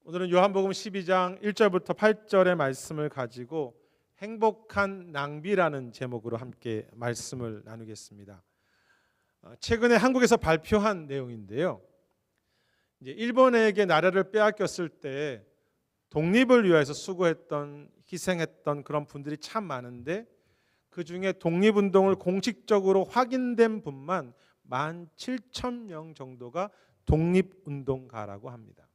오늘은 요한복음 12장 1절부터 8절의 말씀을 가지고 행복한 낭비라는 제목으로 함께 말씀을 나누겠습니다. 최근에 한국에서 발표한 내용인데요. 이제 일본에게 나라를 빼앗겼을 때 독립을 위해서 수고했던, 희생했던 그런 분들이 참 많은데 그 중에 독립운동을 공식적으로 확인된 분만 17,000명 정도가 독립운동가라고 합니다.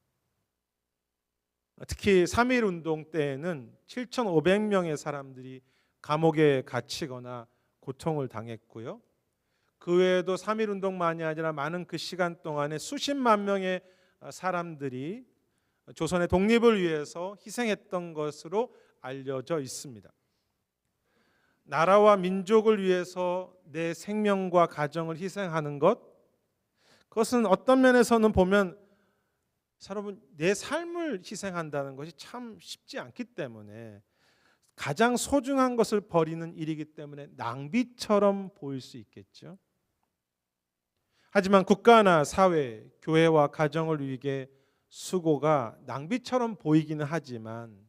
특히 3.1 운동 때에는 7,500명의 사람들이 감옥에 갇히거나 고통을 당했고요. 그 외에도 3.1 운동만이 아니라 많은 그 시간 동안에 수십만 명의 사람들이 조선의 독립을 위해서 희생했던 것으로 알려져 있습니다. 나라와 민족을 위해서 내 생명과 가정을 희생하는 것, 그것은 어떤 면에서는 보면 여러분, 내 삶을 희생한다는 것이 참 쉽지 않기 때문에 가장 소중한 것을 버리는 일이기 때문에 낭비처럼 보일 수 있겠죠. 하지만 국가나 사회, 교회와 가정을 위해 수고가 낭비처럼 보이기는 하지만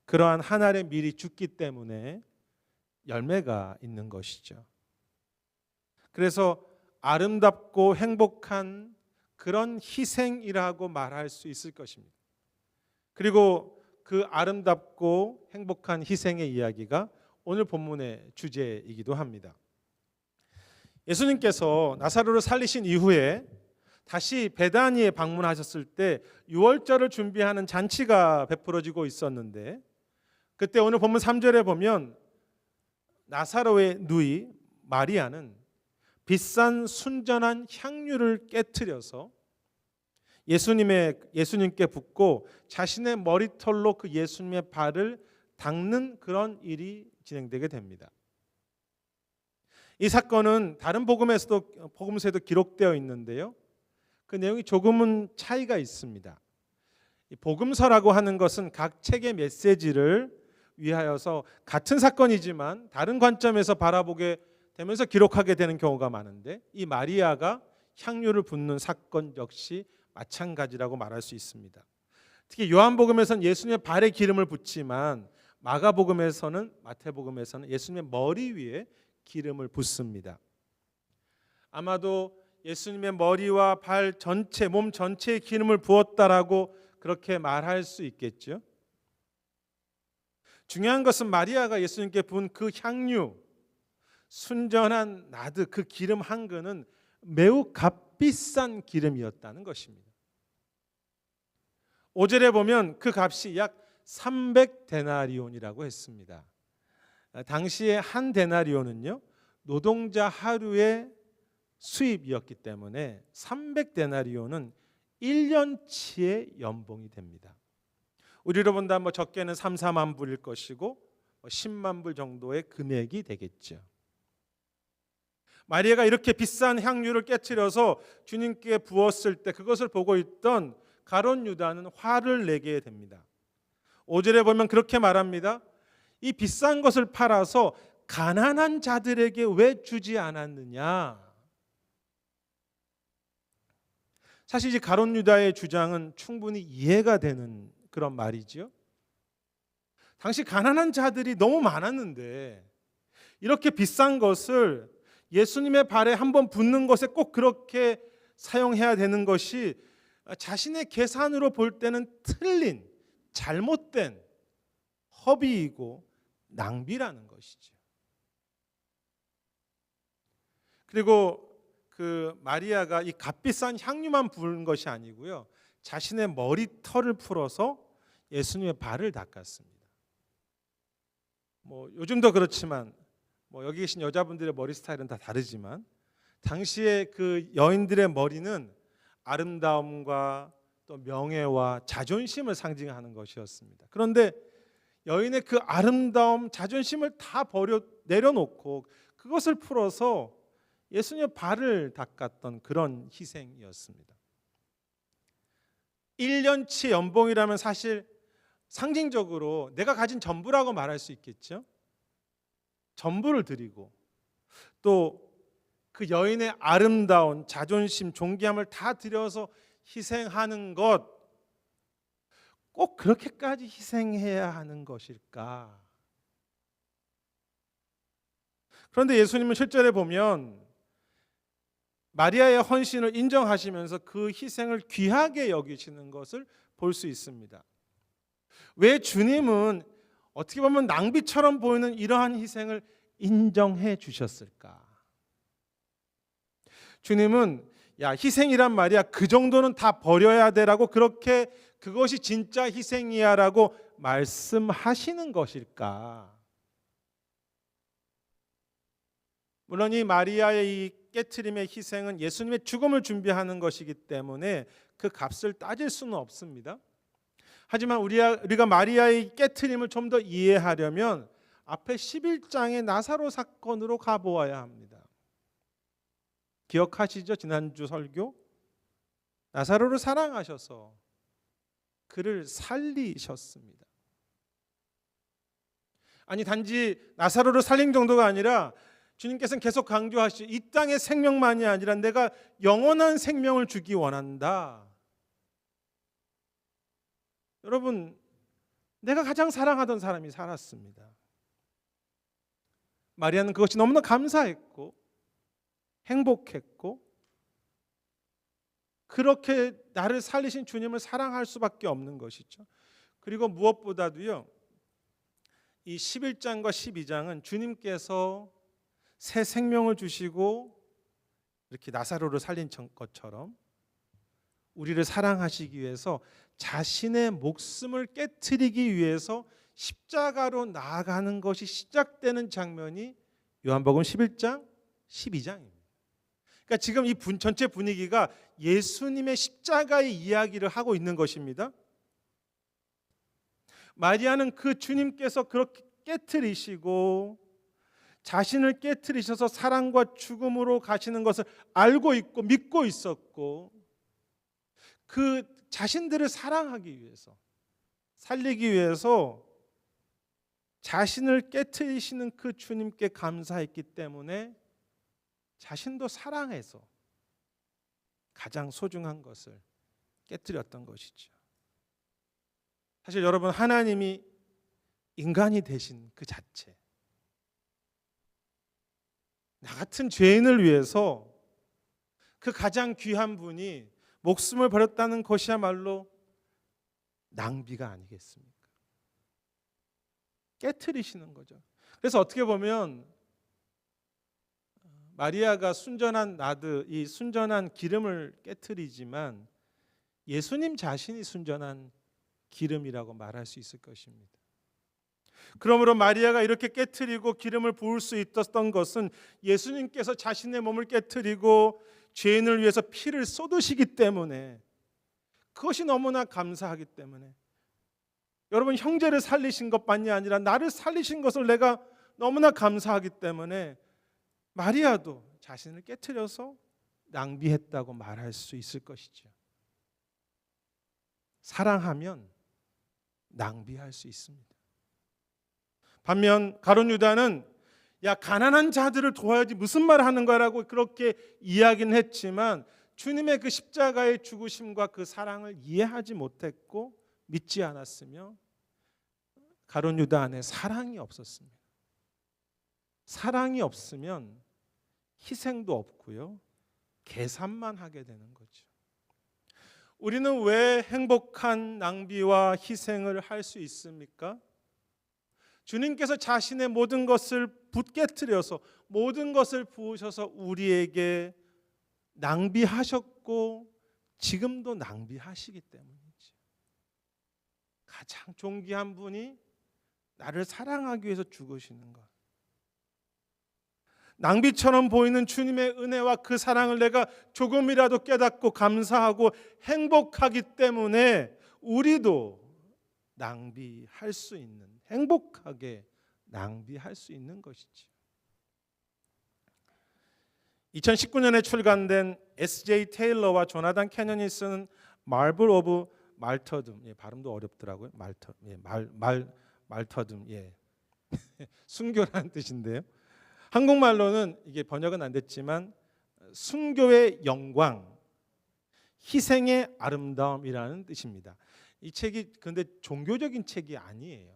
그러한 한 알의 밀이 죽기 때문에 열매가 있는 것이죠. 그래서 아름답고 행복한 그런 희생이라고 말할 수 있을 것입니다. 그리고 그 아름답고 행복한 희생의 이야기가 오늘 본문의 주제이기도 합니다. 예수님께서 나사로를 살리신 이후에 다시 베다니에 방문하셨을 때 유월절을 준비하는 잔치가 베풀어지고 있었는데 그때 오늘 본문 3절에 보면 나사로의 누이 마리아는 비싼 순전한 향유를 깨트려서 예수님께 붓고 자신의 머리털로 그 예수님의 발을 닦는 그런 일이 진행되게 됩니다. 이 사건은 다른 복음서에도 기록되어 있는데요. 그 내용이 조금은 차이가 있습니다. 복음서라고 하는 것은 각 책의 메시지를 위하여서 같은 사건이지만 다른 관점에서 바라보게 되면서 기록하게 되는 경우가 많은데 이 마리아가 향유를 붓는 사건 역시 마찬가지라고 말할 수 있습니다. 특히 요한복음에서는 예수님의 발에 기름을 붓지만 마태복음에서는 예수님의 머리 위에 기름을 붓습니다. 아마도 예수님의 머리와 발 전체, 몸 전체에 기름을 부었다라고 그렇게 말할 수 있겠죠. 중요한 것은 마리아가 예수님께 부은 그 향유, 순전한 나드, 그 기름 한 근은 매우 값비싼 기름이었다는 것입니다. 5절에 보면 그 값이 약 300데나리온이라고 했습니다. 당시에 한 데나리온은요 노동자 하루의 수입이었기 때문에 300데나리온은 1년치의 연봉이 됩니다. 우리로 본다면 적게는 3, 4만 불일 것이고 10만 불 정도의 금액이 되겠죠. 마리아가 이렇게 비싼 향유를 깨트려서 주님께 부었을 때 그것을 보고 있던 가룟 유다는 화를 내게 됩니다. 5절에 보면 그렇게 말합니다. 이 비싼 것을 팔아서 가난한 자들에게 왜 주지 않았느냐. 사실 이 가룟 유다의 주장은 충분히 이해가 되는 그런 말이죠. 당시 가난한 자들이 너무 많았는데 이렇게 비싼 것을 예수님의 발에 한번 붓는 것에 꼭 그렇게 사용해야 되는 것이 자신의 계산으로 볼 때는 틀린, 잘못된 허비이고 낭비라는 것이죠. 그리고 그 마리아가 이 값비싼 향유만 부은 것이 아니고요. 자신의 머리털을 풀어서 예수님의 발을 닦았습니다. 요즘도 그렇지만 여기 계신 여자분들의 머리 스타일은 다 다르지만 당시에 그 여인들의 머리는 아름다움과 또 명예와 자존심을 상징하는 것이었습니다. 그런데 여인의 그 아름다움, 자존심을 다 내려놓고 그것을 풀어서 예수님의 발을 닦았던 그런 희생이었습니다. 1년치 연봉이라면 사실 상징적으로 내가 가진 전부라고 말할 수 있겠죠. 전부를 드리고 또 그 여인의 아름다운 자존심, 존귀함을 다 들여서 희생하는 것, 꼭 그렇게까지 희생해야 하는 것일까? 그런데 예수님은 실제로 보면 마리아의 헌신을 인정하시면서 그 희생을 귀하게 여기시는 것을 볼 수 있습니다. 왜 주님은 어떻게 보면 낭비처럼 보이는 이러한 희생을 인정해 주셨을까? 주님은 야, 희생이란 말이야, 그 정도는 다 버려야 되라고, 그렇게 그것이 진짜 희생이야라고 말씀하시는 것일까? 물론 이 마리아의 이 깨트림의 희생은 예수님의 죽음을 준비하는 것이기 때문에 그 값을 따질 수는 없습니다. 하지만 우리가 마리아의 깨트림을 좀 더 이해하려면 앞에 11장의 나사로 사건으로 가보아야 합니다. 기억하시죠? 지난주 설교? 나사로를 사랑하셔서 그를 살리셨습니다. 아니, 단지 나사로를 살린 정도가 아니라 주님께서는 계속 강조하시죠. 이 땅의 생명만이 아니라 내가 영원한 생명을 주기 원한다. 여러분, 내가 가장 사랑하던 사람이 살았습니다. 마리아는 그것이 너무나 감사했고 행복했고, 그렇게 나를 살리신 주님을 사랑할 수밖에 없는 것이죠. 그리고 무엇보다도요, 이 11장과 12장은 주님께서 새 생명을 주시고 이렇게 나사로를 살린 것처럼 우리를 사랑하시기 위해서 자신의 목숨을 깨트리기 위해서 십자가로 나아가는 것이 시작되는 장면이 요한복음 11장, 12장입니다. 그러니까 지금 이 전체 분위기가 예수님의 십자가의 이야기를 하고 있는 것입니다. 마리아는 그 주님께서 그렇게 깨트리시고 자신을 깨트리셔서 사랑과 죽음으로 가시는 것을 알고 있고 믿고 있었고, 그 자신들을 사랑하기 위해서, 살리기 위해서 자신을 깨트리시는 그 주님께 감사했기 때문에 자신도 사랑해서 가장 소중한 것을 깨트렸던 것이죠. 사실 여러분, 하나님이 인간이 되신 그 자체, 나 같은 죄인을 위해서 그 가장 귀한 분이 목숨을 버렸다는 것이야말로 낭비가 아니겠습니까? 깨트리시는 거죠. 그래서 어떻게 보면 마리아가 순전한 나드, 이 순전한 기름을 깨트리지만 예수님 자신이 순전한 기름이라고 말할 수 있을 것입니다. 그러므로 마리아가 이렇게 깨트리고 기름을 부을 수 있었던 것은 예수님께서 자신의 몸을 깨트리고 죄인을 위해서 피를 쏟으시기 때문에, 그것이 너무나 감사하기 때문에, 여러분, 형제를 살리신 것만이 아니라 나를 살리신 것을 내가 너무나 감사하기 때문에 마리아도 자신을 깨트려서 낭비했다고 말할 수 있을 것이죠. 사랑하면 낭비할 수 있습니다. 반면 가룟 유다는 야, 가난한 자들을 도와야지 무슨 말을 하는 거라고 그렇게 이야기는 했지만 주님의 그 십자가의 죽으심과 그 사랑을 이해하지 못했고 믿지 않았으며, 가룟 유다 안에 사랑이 없었습니다. 사랑이 없으면 희생도 없고요, 계산만 하게 되는 거죠. 우리는 왜 행복한 낭비와 희생을 할 수 있습니까? 주님께서 자신의 모든 것을 깨트려서 모든 것을 부으셔서 우리에게 낭비하셨고 지금도 낭비하시기 때문이죠. 가장 존귀한 분이 나를 사랑하기 위해서 죽으시는 것, 낭비처럼 보이는 주님의 은혜와 그 사랑을 내가 조금이라도 깨닫고 감사하고 행복하기 때문에 우리도 낭비할 수 있는, 행복하게 낭비할 수 있는 것이죠. 2019년에 출간된 S.J. 테일러와 조나단 캐년이 쓰는 Marble of Martyrdom, 발음도 어렵더라고요. 말터듬, 순교라는 뜻인데요. 한국말로는 이게 번역은 안 됐지만 순교의 영광, 희생의 아름다움이라는 뜻입니다. 이 책이 근데 종교적인 책이 아니에요.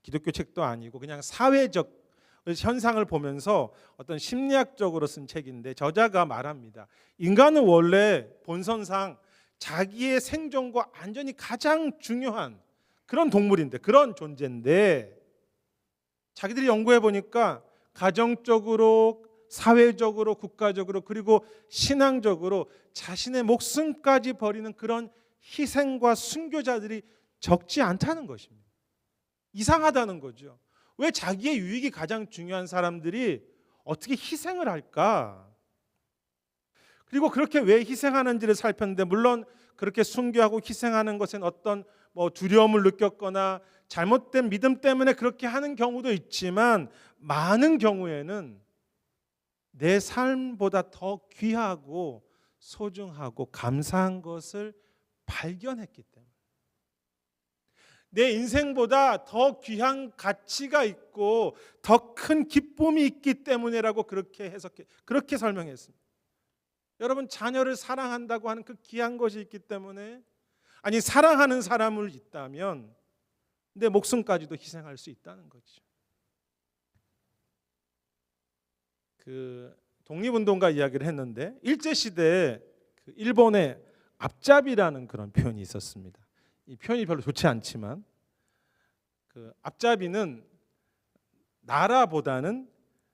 기독교 책도 아니고 그냥 사회적 현상을 보면서 어떤 심리학적으로 쓴 책인데, 저자가 말합니다. 인간은 원래 본성상 자기의 생존과 안전이 가장 중요한 그런 동물인데, 그런 존재인데, 자기들이 연구해 보니까 가정적으로, 사회적으로, 국가적으로, 그리고 신앙적으로 자신의 목숨까지 버리는 그런 희생과 순교자들이 적지 않다는 것입니다. 이상하다는 거죠. 왜 자기의 유익이 가장 중요한 사람들이 어떻게 희생을 할까? 그리고 그렇게 왜 희생하는지를 살폈는데, 물론 그렇게 순교하고 희생하는 것엔 어떤 두려움을 느꼈거나 잘못된 믿음 때문에 그렇게 하는 경우도 있지만, 많은 경우에는 내 삶보다 더 귀하고 소중하고 감사한 것을 발견했기 때문에, 내 인생보다 더 귀한 가치가 있고 더 큰 기쁨이 있기 때문에라고 그렇게 설명했습니다. 여러분, 자녀를 사랑한다고 하는 그 귀한 것이 있기 때문에, 아니 사랑하는 사람을 있다면 내 목숨까지도 희생할 수 있다는 거죠. 그 독립운동가 이야기를 했는데, 일제 시대에 그 일본의 앞잡이라는 그런 표현이 있었습니다. 이 표현이 별로 좋지 않지만, 그 앞잡이는 나라보다는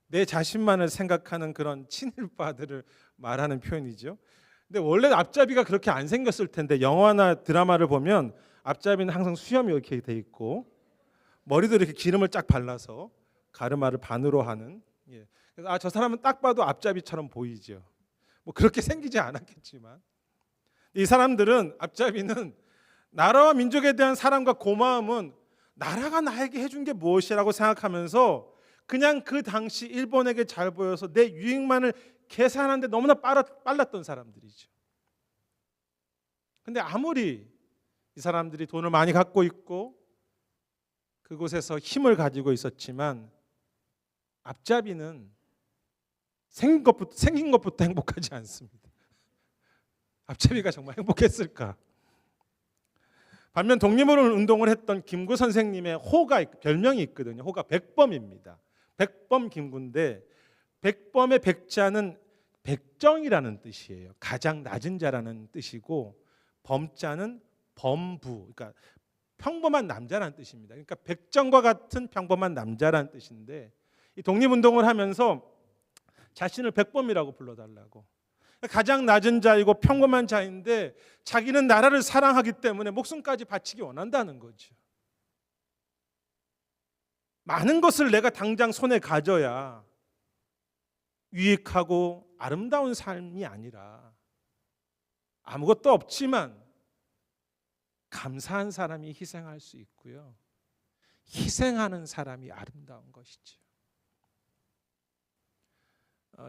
내 자신만을 생각하는 그런 친일파들을 말하는 표현이죠. 근데 원래 앞잡이가 그렇게 안 생겼을 텐데, 영화나 드라마를 보면 앞잡이는 항상 수염이 이렇게 돼 있고 머리도 이렇게 기름을 쫙 발라서 가르마를 반으로 하는, 그래서 저 사람은 딱 봐도 앞잡이처럼 보이죠. 그렇게 생기지 않았겠지만, 이 사람들은, 앞잡이는 나라와 민족에 대한 사랑과 고마움은 나라가 나에게 해준 게 무엇이라고 생각하면서 그냥 그 당시 일본에게 잘 보여서 내 유익만을 계산하는데 너무나 빨랐던 사람들이죠. 근데 아무리 이 사람들이 돈을 많이 갖고 있고 그곳에서 힘을 가지고 있었지만, 앞잡이는 생긴 것부터 행복하지 않습니다. 앞잡이가 정말 행복했을까? 반면 독립운동을 했던 김구 선생님의 별명이 있거든요. 호가 백범입니다. 백범 김구인데, 백범의 백자는 백정이라는 뜻이에요. 가장 낮은 자라는 뜻이고, 범자는 범부, 그러니까 평범한 남자라는 뜻입니다. 그러니까 백정과 같은 평범한 남자라는 뜻인데, 이 독립운동을 하면서 자신을 백범이라고 불러달라고, 가장 낮은 자이고 평범한 자인데 자기는 나라를 사랑하기 때문에 목숨까지 바치기 원한다는 거죠. 많은 것을 내가 당장 손에 가져야 유익하고 아름다운 삶이 아니라, 아무것도 없지만 감사한 사람이 희생할 수 있고요, 희생하는 사람이 아름다운 것이죠.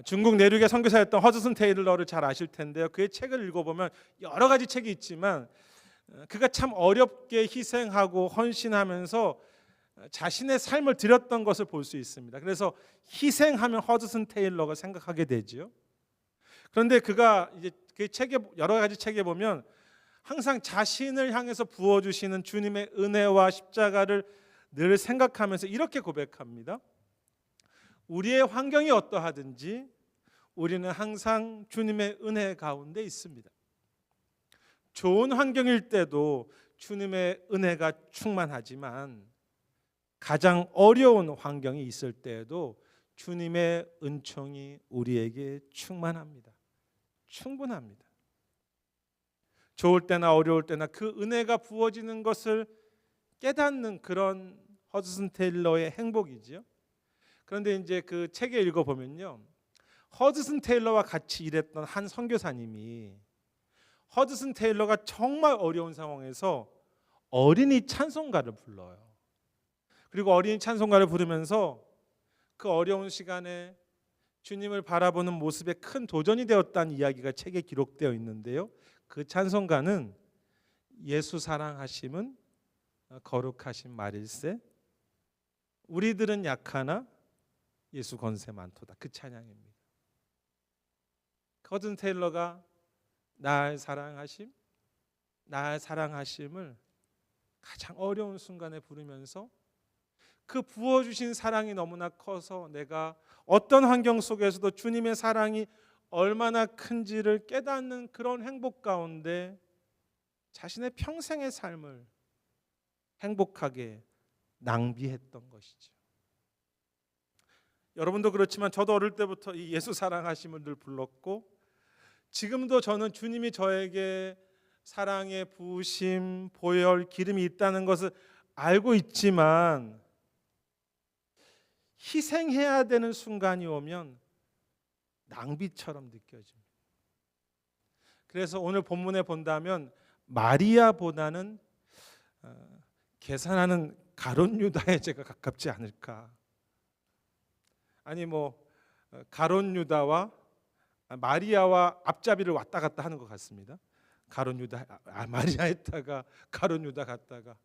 중국 내륙의 선교사였던 허드슨 테일러를 잘 아실 텐데요. 그의 책을 읽어보면 여러 가지 책이 있지만, 그가 참 어렵게 희생하고 헌신하면서 자신의 삶을 드렸던 것을 볼 수 있습니다. 그래서 희생하면 허드슨 테일러가 생각하게 되죠. 그런데 그가 이제 그 책에, 여러 가지 책에 보면 항상 자신을 향해서 부어주시는 주님의 은혜와 십자가를 늘 생각하면서 이렇게 고백합니다. 우리의 환경이 어떠하든지 우리는 항상 주님의 은혜 가운데 있습니다. 좋은 환경일 때도 주님의 은혜가 충만하지만, 가장 어려운 환경이 있을 때에도 주님의 은총이 우리에게 충만합니다. 충분합니다. 좋을 때나 어려울 때나 그 은혜가 부어지는 것을 깨닫는 그런 허드슨 테일러의 행복이지요. 그런데 이제 그 책에 읽어보면요, 허드슨 테일러와 같이 일했던 한 선교사님이 허드슨 테일러가 정말 어려운 상황에서 어린이 찬송가를 불러요. 그리고 어린이 찬송가를 부르면서 그 어려운 시간에 주님을 바라보는 모습에 큰 도전이 되었다는 이야기가 책에 기록되어 있는데요, 그 찬송가는 예수 사랑하심은 거룩하신 말일세, 우리들은 약하나 예수 권세 많도다, 그 찬양입니다. 허든 테일러가 날 사랑하심을 가장 어려운 순간에 부르면서 그 부어주신 사랑이 너무나 커서 내가 어떤 환경 속에서도 주님의 사랑이 얼마나 큰지를 깨닫는 그런 행복 가운데 자신의 평생의 삶을 행복하게 낭비했던 것이죠. 여러분도 그렇지만 저도 어릴 때부터 이 예수 사랑하심을 늘 불렀고, 지금도 저는 주님이 저에게 사랑의 부으심, 보혈, 기름이 있다는 것을 알고 있지만 희생해야 되는 순간이 오면 낭비처럼 느껴집니다. 그래서 오늘 본문에 본다면 마리아보다는 계산하는 가룟 유다에 제가 가깝지 않을까. 아니 가룟 유다와 마리아와 앞잡이를 왔다 갔다 하는 것 같습니다. 가룟 유다 마리아 했다가 가룟 유다 갔다가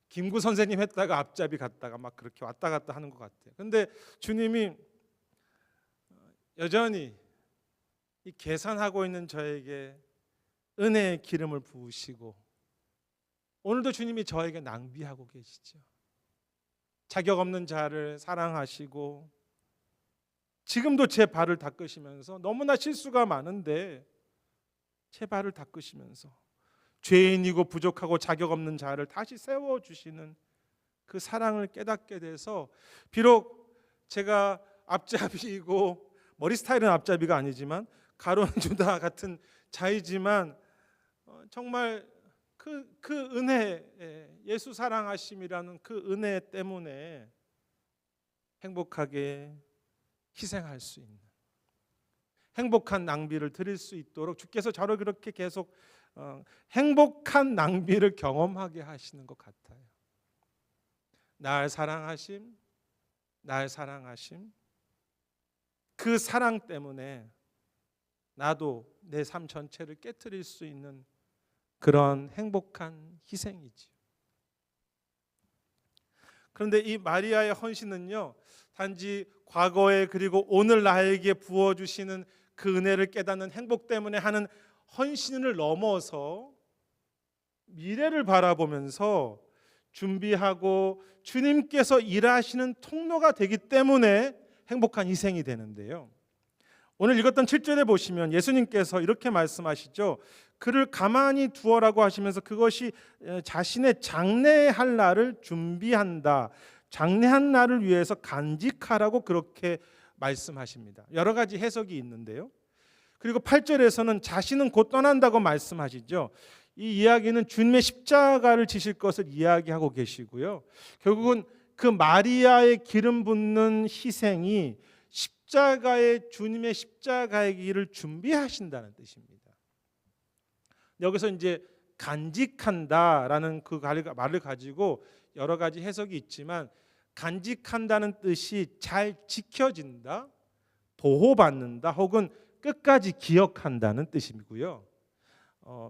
김구 선생님 했다가 앞잡이 갔다가 막 그렇게 왔다 갔다 하는 것 같아요. 근데 주님이 여전히 이 계산하고 있는 저에게 은혜의 기름을 부으시고, 오늘도 주님이 저에게 낭비하고 계시죠. 자격 없는 자를 사랑하시고 지금도 제 발을 닦으시면서, 너무나 실수가 많은데 제 발을 닦으시면서 죄인이고 부족하고 자격 없는 자를 다시 세워주시는 그 사랑을 깨닫게 돼서, 비록 제가 앞잡이이고 머리 스타일은 앞잡이가 아니지만 가룟 유다 같은 자이지만 정말 그 은혜, 예수 사랑하심이라는 그 은혜 때문에 행복하게 희생할 수 있는, 행복한 낭비를 드릴 수 있도록 주께서 저를 그렇게 계속 행복한 낭비를 경험하게 하시는 것 같아요. 날 사랑하심, 날 사랑하심, 그 사랑 때문에 나도 내 삶 전체를 깨트릴 수 있는 그런 행복한 희생이지. 그런데 이 마리아의 헌신은요, 단지 과거에 그리고 오늘 나에게 부어주시는 그 은혜를 깨닫는 행복 때문에 하는 헌신을 넘어서 미래를 바라보면서 준비하고 주님께서 일하시는 통로가 되기 때문에 행복한 희생이 되는데요. 오늘 읽었던 7절에 보시면 예수님께서 이렇게 말씀하시죠. 그를 가만히 두어라고 하시면서 그것이 자신의 장례할 날을 준비한다, 장례한 날을 위해서 간직하라고 그렇게 말씀하십니다. 여러 가지 해석이 있는데요. 그리고 8절에서는 자신은 곧 떠난다고 말씀하시죠. 이 이야기는 주님의 십자가를 지실 것을 이야기하고 계시고요. 결국은 그 마리아의 기름 붓는 희생이 주님의 십자가의 길을 준비하신다는 뜻입니다. 여기서 이제 간직한다라는 그 말을 가지고 여러 가지 해석이 있지만, 간직한다는 뜻이 잘 지켜진다, 보호받는다, 혹은 끝까지 기억한다는 뜻이고요.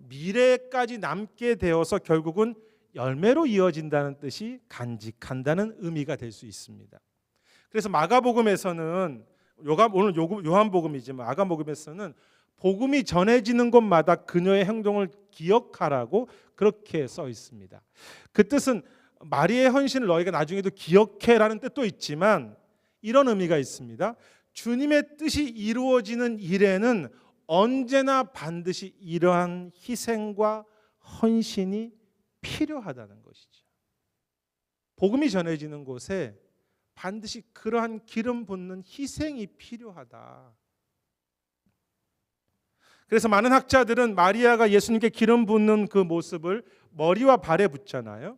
미래까지 남게 되어서 결국은 열매로 이어진다는 뜻이 간직한다는 의미가 될 수 있습니다. 그래서 마가복음에서는 오늘 요한복음이지만 마가복음에서는 복음이 전해지는 곳마다 그녀의 행동을 기억하라고 그렇게 써 있습니다. 그 뜻은 마리아의 헌신을 너희가 나중에도 기억해라는 뜻도 있지만, 이런 의미가 있습니다. 주님의 뜻이 이루어지는 일에는 언제나 반드시 이러한 희생과 헌신이 필요하다는 것이죠. 복음이 전해지는 곳에 반드시 그러한 기름 붓는 희생이 필요하다. 그래서 많은 학자들은 마리아가 예수님께 기름 붓는 그 모습을 머리와 발에 붓잖아요.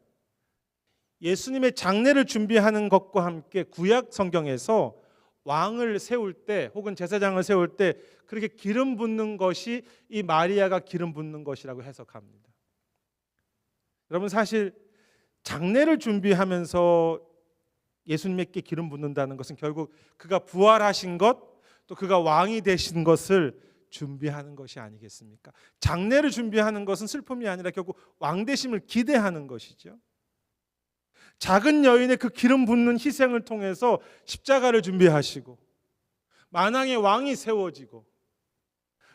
예수님의 장례를 준비하는 것과 함께 구약 성경에서 왕을 세울 때 혹은 제사장을 세울 때 그렇게 기름 붓는 것이 이 마리아가 기름 붓는 것이라고 해석합니다. 여러분, 사실 장례를 준비하면서 예수님께 기름 붓는다는 것은 결국 그가 부활하신 것, 또 그가 왕이 되신 것을 준비하는 것이 아니겠습니까? 장례를 준비하는 것은 슬픔이 아니라 결국 왕 되심을 기대하는 것이죠. 작은 여인의 그 기름 붓는 희생을 통해서 십자가를 준비하시고 만왕의 왕이 세워지고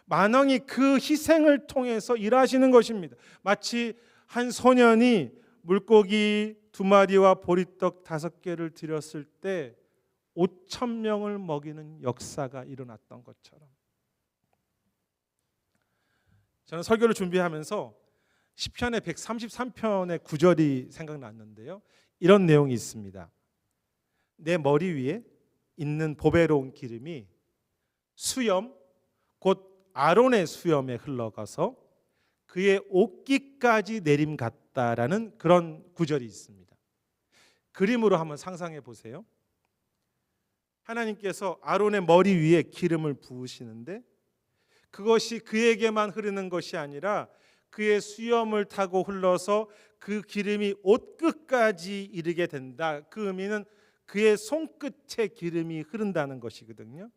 만왕이 그 희생을 통해서 일하시는 것입니다. 마치 한 소년이 물고기 2마리와 보리떡 5개를 드렸을 때 5,000명을 먹이는 역사가 일어났던 것처럼, 저는 설교를 준비하면서 시편의 133편의 구절이 생각났는데요. 이런 내용이 있습니다. 내 머리 위에 있는 보배로운 기름이 수염, 곧 아론의 수염에 흘러가서 그의 옷깃까지 내림 같다라는 그런 구절이 있습니다. 그림으로 한번 상상해 보세요. 하나님께서 아론의 머리 위에 기름을 부으시는데 그것이 그에게만 흐르는 것이 아니라 그의 수염을 타고 흘러서 그 기름이 옷끝까지 이르게 된다. 그 의미는 그의 손끝에 기름이 흐른다는 것이거든요.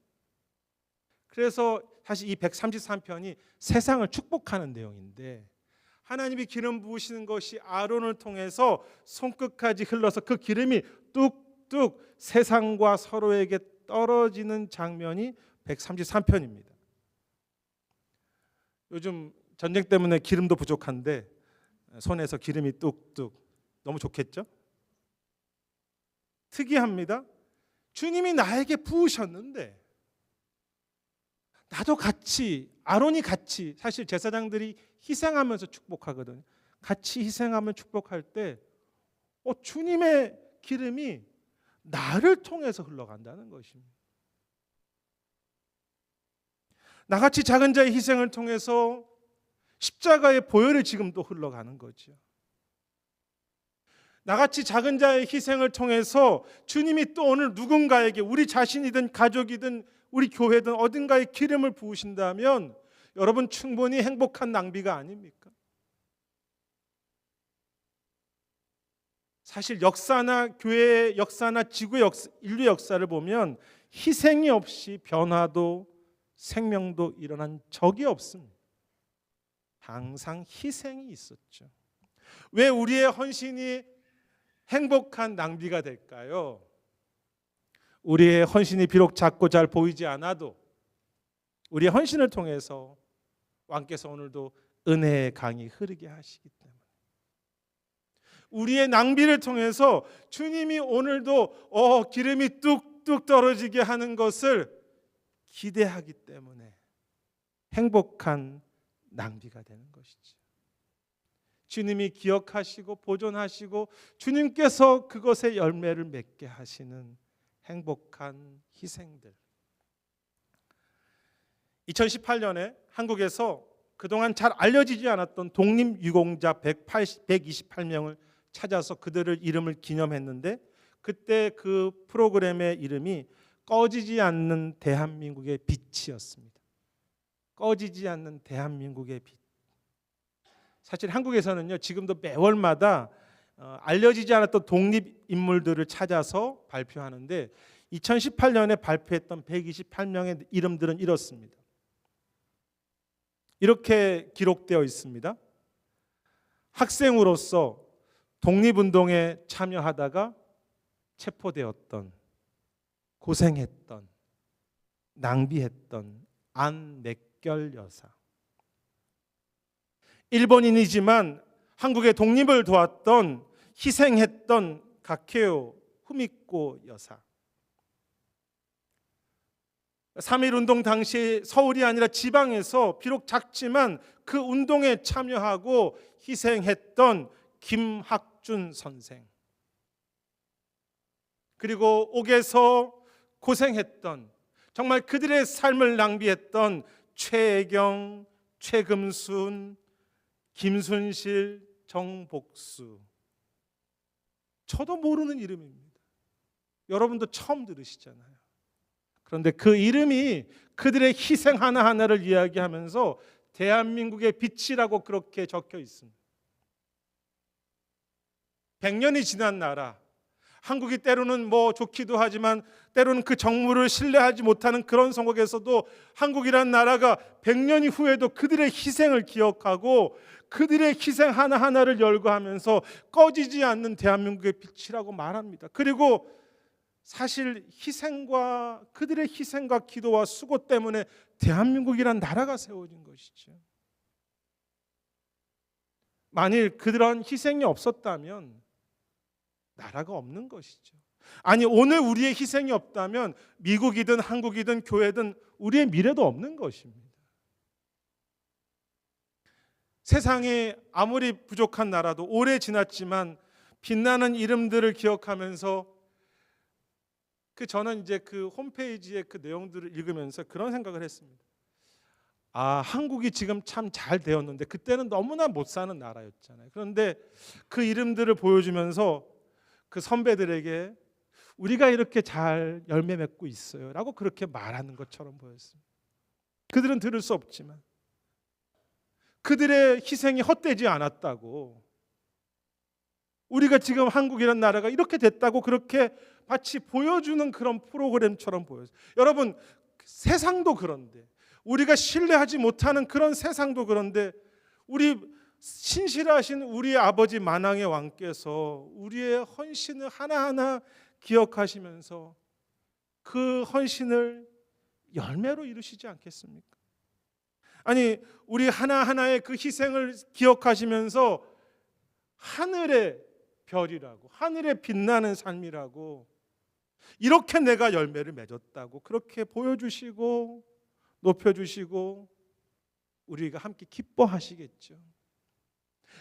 그래서 사실 이 133편이 세상을 축복하는 내용인데, 하나님이 기름 부으시는 것이 아론을 통해서 손끝까지 흘러서 그 기름이 뚝뚝 세상과 서로에게 떨어지는 장면이 133편입니다. 요즘 전쟁 때문에 기름도 부족한데 손에서 기름이 뚝뚝, 너무 좋겠죠? 특이합니다. 주님이 나에게 부으셨는데 나도 같이, 아론이 같이, 사실 제사장들이 희생하면서 축복하거든요. 같이 희생하면 축복할 때 주님의 기름이 나를 통해서 흘러간다는 것입니다. 나같이 작은 자의 희생을 통해서 십자가의 보혈이 지금 또 흘러가는 거죠. 나같이 작은 자의 희생을 통해서 주님이 또 오늘 누군가에게, 우리 자신이든 가족이든 우리 교회든 어딘가에 기름을 부으신다면 여러분 충분히 행복한 낭비가 아닙니까? 사실 역사나 교회의 역사나 지구의 역사, 인류 역사를 보면 희생이 없이 변화도 생명도 일어난 적이 없습니다. 항상 희생이 있었죠. 왜 우리의 헌신이 행복한 낭비가 될까요? 우리의 헌신이 비록 작고 잘 보이지 않아도 우리의 헌신을 통해서 왕께서 오늘도 은혜의 강이 흐르게 하시기 때문에, 우리의 낭비를 통해서 주님이 오늘도 기름이 뚝뚝 떨어지게 하는 것을 기대하기 때문에 행복한 낭비가 되는 것이죠. 주님이 기억하시고 보존하시고 주님께서 그것의 열매를 맺게 하시는 행복한 희생들. 2018년에 한국에서 그동안 잘 알려지지 않았던 독립유공자 128명을 찾아서 그들을 이름을 기념했는데, 그때 그 프로그램의 이름이 꺼지지 않는 대한민국의 빛이었습니다. 꺼지지 않는 대한민국의 빛. 사실 한국에서는요, 지금도 매월마다 알려지지 않았던 독립 인물들을 찾아서 발표하는데 2018년에 발표했던 128명의 이름들은 이렇습니다. 이렇게 기록되어 있습니다. 학생으로서 독립운동에 참여하다가 체포되었던, 고생했던, 낭비했던 안맥결 여사. 일본인이지만 한국의 독립을 도왔던, 희생했던 가케오 후미코 여사. 3.1운동 당시 서울이 아니라 지방에서 비록 작지만 그 운동에 참여하고 희생했던 김학준 선생. 그리고 옥에서 고생했던, 정말 그들의 삶을 낭비했던 최애경, 최금순, 김순실, 정복수. 저도 모르는 이름입니다. 여러분도 처음 들으시잖아요. 그런데 그 이름이 그들의 희생 하나하나를 이야기하면서 대한민국의 빛이라고 그렇게 적혀 있습니다. 100년이 지난 나라, 한국이 때로는 좋기도 하지만 때로는 그 정무를 신뢰하지 못하는 그런 성국에서도 한국이란 나라가 100년 후에도 그들의 희생을 기억하고 그들의 희생 하나하나를 열거하면서 꺼지지 않는 대한민국의 빛이라고 말합니다. 그리고 사실 그들의 희생과 기도와 수고 때문에 대한민국이란 나라가 세워진 것이죠. 만일 그런 희생이 없었다면 나라가 없는 것이죠. 아니, 오늘 우리의 희생이 없다면 미국이든 한국이든 교회든 우리의 미래도 없는 것입니다. 세상에 아무리 부족한 나라도 오래 지났지만 빛나는 이름들을 기억하면서 저는 이제 그 홈페이지의 그 내용들을 읽으면서 그런 생각을 했습니다. 아, 한국이 지금 참 잘 되었는데 그때는 너무나 못 사는 나라였잖아요. 그런데 그 이름들을 보여주면서 그 선배들에게 우리가 이렇게 잘 열매 맺고 있어요 라고 그렇게 말하는 것처럼 보였습니다. 그들은 들을 수 없지만 그들의 희생이 헛되지 않았다고, 우리가 지금 한국이라는 나라가 이렇게 됐다고 그렇게 마치 보여주는 그런 프로그램처럼 보여요. 여러분, 세상도 그런데, 우리가 신뢰하지 못하는 그런 세상도 그런데, 우리 신실하신 우리 아버지 만왕의 왕께서 우리의 헌신을 하나하나 기억하시면서 그 헌신을 열매로 이루시지 않겠습니까? 아니, 우리 하나하나의 그 희생을 기억하시면서 하늘의 별이라고, 하늘에 빛나는 삶이라고, 이렇게 내가 열매를 맺었다고 그렇게 보여주시고 높여주시고 우리가 함께 기뻐하시겠죠.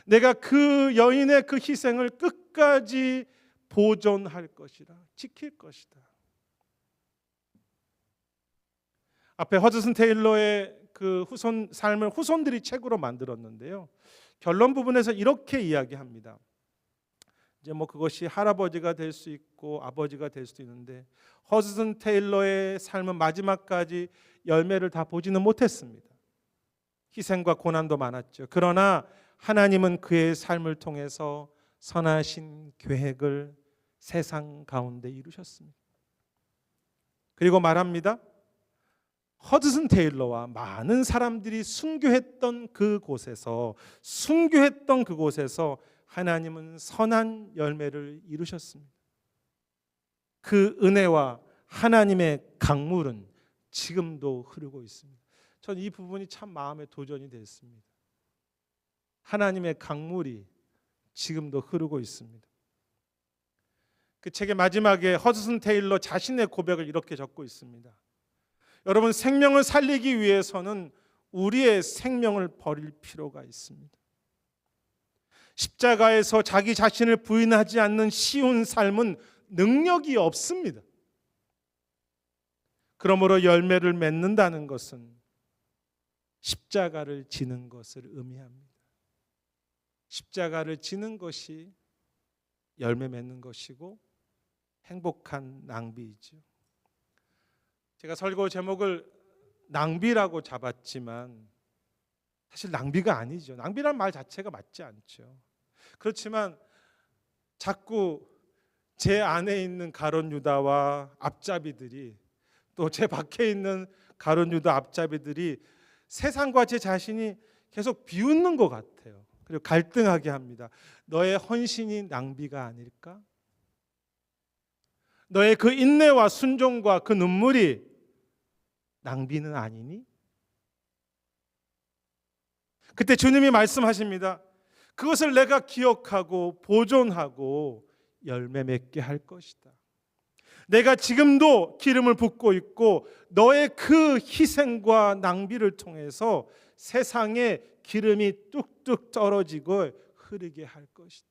내가 그 여인의 그 희생을 끝까지 보존할 것이라, 지킬 것이다. 앞에 허드슨 테일러의 그 삶을 후손들이 책으로 만들었는데요. 결론 부분에서 이렇게 이야기합니다. 이제 그것이 할아버지가 될 수 있고 아버지가 될 수도 있는데, 허드슨 테일러의 삶은 마지막까지 열매를 다 보지는 못했습니다. 희생과 고난도 많았죠. 그러나 하나님은 그의 삶을 통해서 선하신 계획을 세상 가운데 이루셨습니다. 그리고 말합니다. 허드슨 테일러와 많은 사람들이 순교했던 그곳에서 하나님은 선한 열매를 이루셨습니다. 그 은혜와 하나님의 강물은 지금도 흐르고 있습니다. 전 이 부분이 참 마음에 도전이 됐습니다. 하나님의 강물이 지금도 흐르고 있습니다. 그 책의 마지막에 허드슨 테일러 자신의 고백을 이렇게 적고 있습니다. 여러분, 생명을 살리기 위해서는 우리의 생명을 버릴 필요가 있습니다. 십자가에서 자기 자신을 부인하지 않는 쉬운 삶은 능력이 없습니다. 그러므로 열매를 맺는다는 것은 십자가를 지는 것을 의미합니다. 십자가를 지는 것이 열매 맺는 것이고 행복한 낭비이죠. 제가 설교 제목을 낭비라고 잡았지만 사실 낭비가 아니죠. 낭비란 말 자체가 맞지 않죠. 그렇지만 자꾸 제 안에 있는 가룟 유다와 앞잡이들이, 또 제 밖에 있는 가룟 유다 앞잡이들이 세상과 제 자신이 계속 비웃는 것 같아요. 그리고 갈등하게 합니다. 너의 헌신이 낭비가 아닐까? 너의 그 인내와 순종과 그 눈물이 낭비는 아니니? 그때 주님이 말씀하십니다. 그것을 내가 기억하고 보존하고 열매 맺게 할 것이다. 내가 지금도 기름을 붓고 있고 너의 그 희생과 낭비를 통해서 세상에 기름이 뚝뚝 떨어지고 흐르게 할 것이다.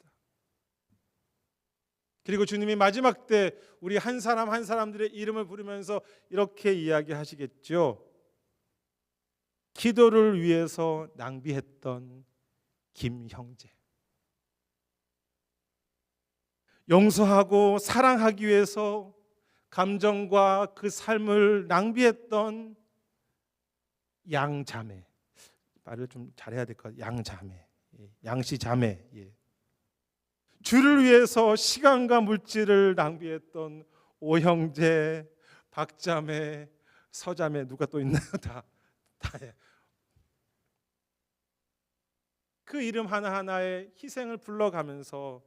그리고 주님이 마지막 때 우리 한 사람 한 사람들의 이름을 부르면서 이렇게 이야기하시겠죠. 기도를 위해서 낭비했던 김 형제, 용서하고 사랑하기 위해서 감정과 그 삶을 낭비했던 양자매, 말을 좀 잘해야 될 것 같아요. 양자매, 양씨자매, 주를 위해서 시간과 물질을 낭비했던 오형제, 박자매, 서자매, 누가 또 있나요? 다 해. 그 이름 하나하나의 희생을 불러가면서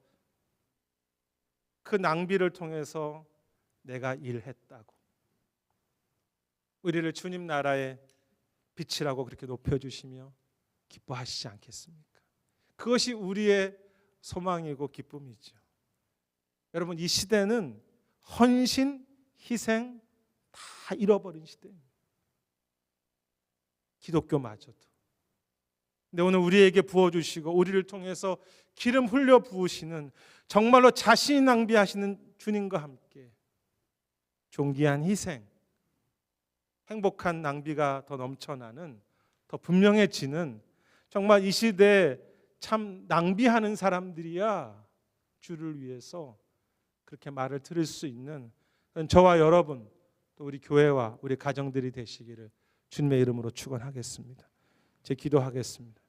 그 낭비를 통해서 내가 일했다고, 우리를 주님 나라의 빛이라고 그렇게 높여주시며 기뻐하시지 않겠습니까? 그것이 우리의 소망이고 기쁨이죠. 여러분, 이 시대는 헌신, 희생 다 잃어버린 시대입니다. 기독교마저도. 근데 오늘 우리에게 부어주시고 우리를 통해서 기름 흘려 부으시는, 정말로 자신이 낭비하시는 주님과 함께 존귀한 희생, 행복한 낭비가 더 넘쳐나는, 더 분명해지는, 정말 이 시대에 참 낭비하는 사람들이야 주를 위해서 그렇게 말을 들을 수 있는 저와 여러분, 또 우리 교회와 우리 가정들이 되시기를 주님의 이름으로 축원하겠습니다. 제 기도하겠습니다.